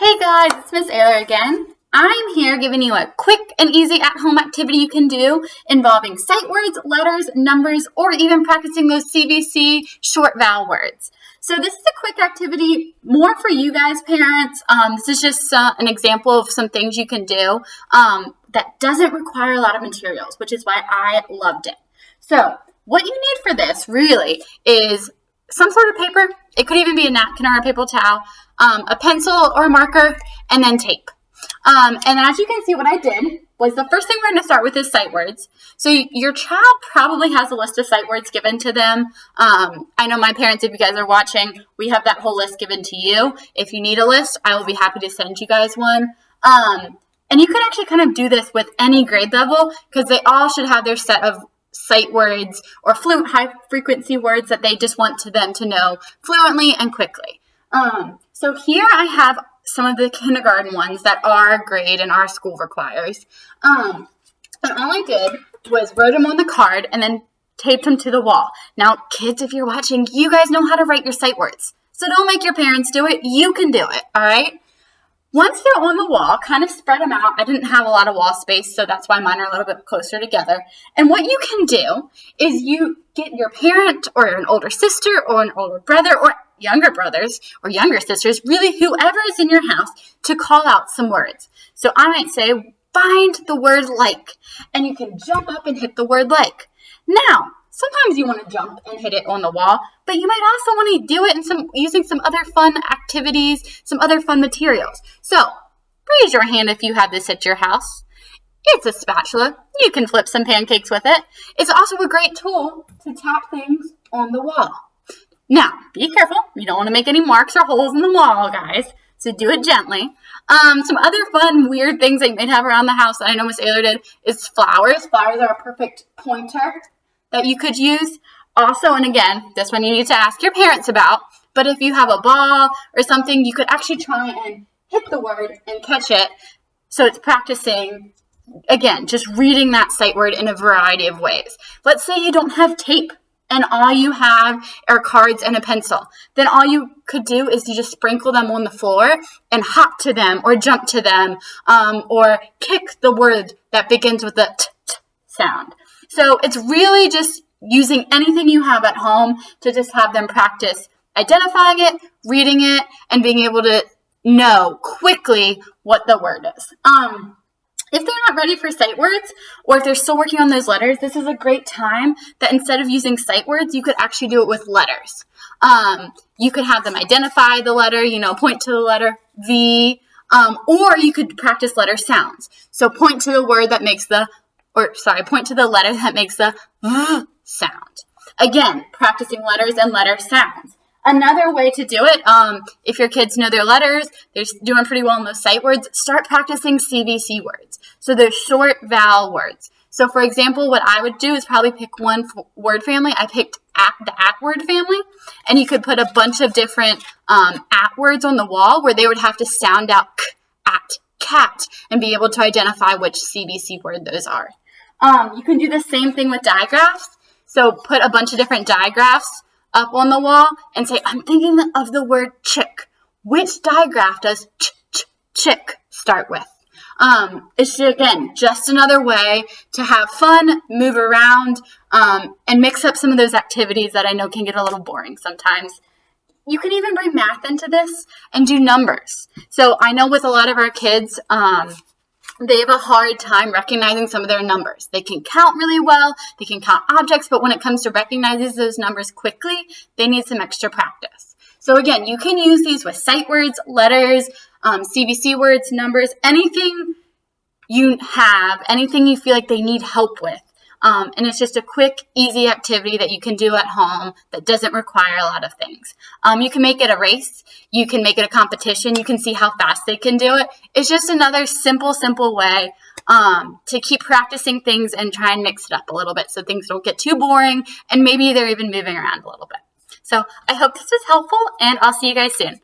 Hey guys, it's Miss Aylor again. I'm here giving you a quick and easy at-home activity you can do involving sight words, letters, numbers, or even practicing those CVC short vowel words. So this is a quick activity more for you guys, parents. This is just an example of some things you can do that doesn't require a lot of materials, which is why I loved it. So what you need for this really is some sort of paper. It could even be a napkin or a paper towel, a pencil or a marker, and then tape. And as you can see, what I did was the first thing we're going to start with is sight words. So your child probably has a list of sight words given to them. I know my parents, if you guys are watching, we have that whole list given to you. If you need a list, I will be happy to send you guys one. And you could actually kind of do this with any grade level because they all should have their set of sight words or fluent high frequency words that they just want them to know fluently and quickly. So here I have some of the kindergarten ones that our grade and our school requires. And all I did was wrote them on the card and then taped them to the wall. Now, kids, if you're watching, you guys know how to write your sight words. So don't make your parents do it. You can do it, all right? Once they're on the wall, kind of spread them out. I didn't have a lot of wall space, so that's why mine are a little bit closer together. And what you can do is you get your parent or an older sister or an older brother or younger brothers or younger sisters, really whoever is in your house, to call out some words. So I might say, find the word like, and you can jump up and hit the word like. Now, sometimes you want to jump and hit it on the wall, but you might also want to do it using some other fun activities, some other fun materials. So raise your hand if you have this at your house. It's a spatula. You can flip some pancakes with it. It's also a great tool to tap things on the wall. Now, be careful. You don't want to make any marks or holes in the wall, guys. So do it gently. Some other fun, weird things that you might have around the house that I know Miss Aylor did is flowers. Flowers are a perfect pointer that you could use. Also, and again, this one you need to ask your parents about, but if you have a ball or something, you could actually try and hit the word and catch it. So it's practicing, again, just reading that sight word in a variety of ways. Let's say you don't have tape and all you have are cards and a pencil. Then all you could do is you just sprinkle them on the floor and hop to them or jump to them or kick the word that begins with the t sound. So it's really just using anything you have at home to just have them practice identifying it, reading it, and being able to know quickly what the word is. If they're not ready for sight words, or if they're still working on those letters, this is a great time that instead of using sight words, you could actually do it with letters. You could have them identify the letter, point to the letter V, or you could practice letter sounds. So point to the word that makes point to the letter that makes the V sound. Again, practicing letters and letter sounds. Another way to do it, if your kids know their letters, they're doing pretty well in those sight words, start practicing CVC words. So they're short vowel words. So for example, what I would do is probably pick one word family. I picked the at word family, and you could put a bunch of different at words on the wall where they would have to sound out k, at, cat, and be able to identify which CVC word those are. You can do the same thing with digraphs. So put a bunch of different digraphs up on the wall and say, I'm thinking of the word chick. Which digraph does chick start with? It's, again, just another way to have fun, move around, and mix up some of those activities that I know can get a little boring sometimes. You can even bring math into this and do numbers. So I know with a lot of our kids, they have a hard time recognizing some of their numbers. They can count really well, they can count objects, but when it comes to recognizing those numbers quickly, they need some extra practice. So again, you can use these with sight words, letters, CVC words, numbers, anything you have, anything you feel like they need help with. And it's just a quick, easy activity that you can do at home that doesn't require a lot of things. You can make it a race. You can make it a competition. You can see how fast they can do it. It's just another simple way to keep practicing things and try and mix it up a little bit so things don't get too boring and maybe they're even moving around a little bit. So I hope this was helpful, and I'll see you guys soon.